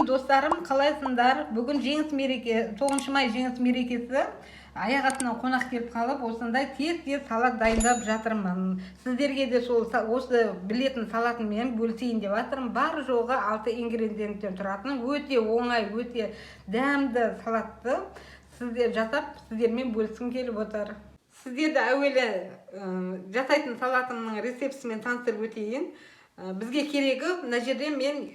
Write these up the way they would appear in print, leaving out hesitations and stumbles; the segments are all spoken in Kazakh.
Саламатсызбы достарым, қалайсыңдар? Бүгін жеңіс мереке, 9 май жеңіс мерекесі. Аяқ астынан қонақ келіп қалып, осындай тез салат дайындап жатырмын. Сіздерге де осы білетін салатыммен бөлісейін деп жатырмын. Бар жоғы 6 ингредиенттен тұратын өте оңай, өте дәмді салатты сіздер жасап, сіздермен бөліскім келіп отыр. Сіздерді әуелі жасайтын салатымның рецептісімен таныстырып өтейін. Бізге керегі, мына жерде мен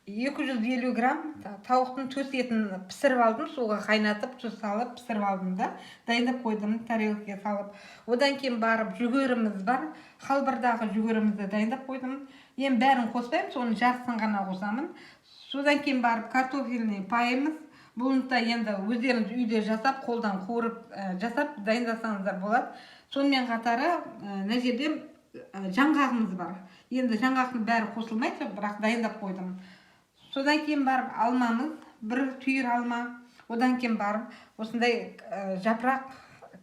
250 грамм тауықтың төс етін пісіріп алдым, суға қайнатып, тұз салып пісіріп алдым да, дайындап қойдым тарелкаға салып. Одан кейін барып жүгеріміз бар, халбырдағы жүгерімізді дайындап қойдым. Енді бәрін қоспаймын, соның жартысын ғана қосамын. Содан кейін барып картофельный пайымыз. Бұны да енді өздеріңіз үйде жасап, қолдан қуырып жасап дайындасаңыздар болады. Сонымен қатары мына жерде жаңғағымыз бар. Енді жаңғақтың бәрі қосылмайды, бірақ дайындап қойдым. Содан кейін барып алмамыз, бір түйір алма. Одан кейін барып осындай жапырақ,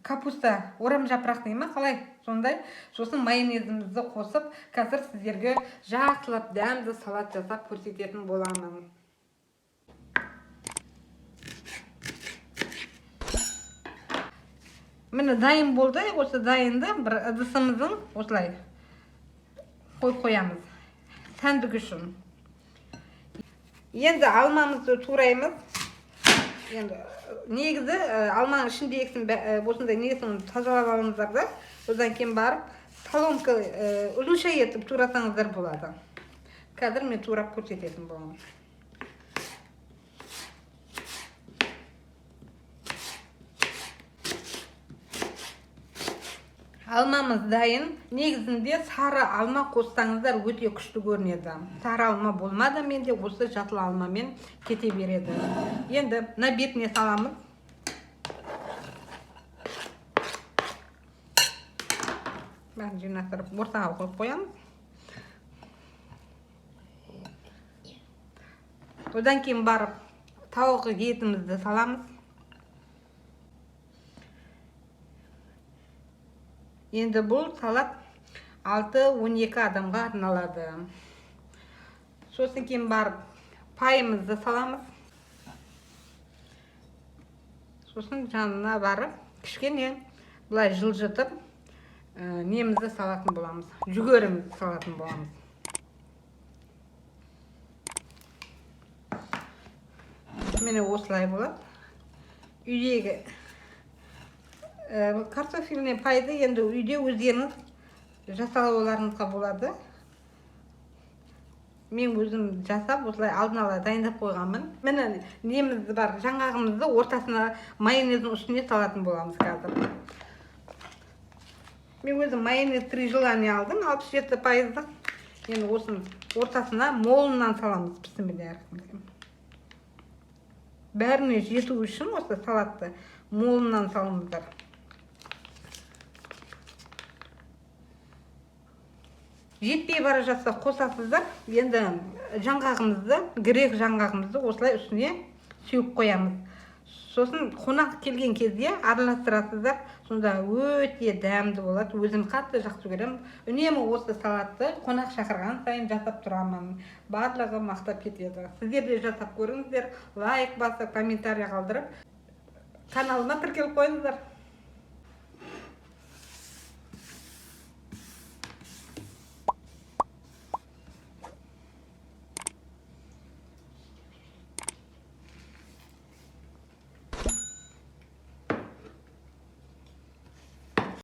капуста, орам жапырақ дейді ме, қалай? Сондай. Сосын майонезімізді қосып, қазір сіздерге жақсылап дәмді салат жасап көрсететін боламын. Міне дайын болды, осы дайынды бір ыдысымыздың осылай қойып-қоямыз. Сәндік үшін. Енді алмамызды тураймыз. Енді негізі алманың ішіндегісін осындай несін тазалап алыңыздар да, одан кейін барып соломка ұзынша етіп турасаңыздар болады. Қазір мен турап көрсететін боламын. Алмамыз дайын. Негізінде сары алма қоссаңыздар өте күшті көрінеді. Сары алма болмады менде, осы жасыл алмамен кете береді. Енді мына бетіне саламыз. Бәрін жинастырып ортаға қойып қоямыз. Одан кейін барып тауық етімізді саламыз. Енді бұл салат 6-12 адамға арналады. Сосын кейін барып пайымызды саламыз. Сосын жанына барып кішкене бұлай жылжытып немізді салатын боламыз. Жүгерімізді салатын боламыз. Міне осылай болады. Үйдегі картофельный пайды енді үйде өздеріңіз жасауларыңызға болады. Мен өзім жасап, осылай алдын ала дайындап қойғанмын. Міне неміз бар, жаңғағымызды ортасына майонездің үстіне салатын боламыз қазір. Мен өзім майонез 3 желания алдым, 67%. Енді осының ортасына молынан саламыз пісіміне. Бәріне жету үшін осы салатты молынан салыңыздар. Жетпей бара жатса қосасыздар. Енді жаңғағымызды, грек жаңғағымызды осылай үстіне сеуіп қоямыз. Сосын қонақ келген кезде араластырасыздар. Сонда өте дәмді болады. Өзім қатты жақсы көремін. Үнемі осы салатты қонақ шақырған сайын жасап тұрамын. Барлығы мақтап кетеді. Сіздер де жасап көріңіздер. Лайк басып, комментарий қалдырып, каналыма тіркеліп қойыңыздар.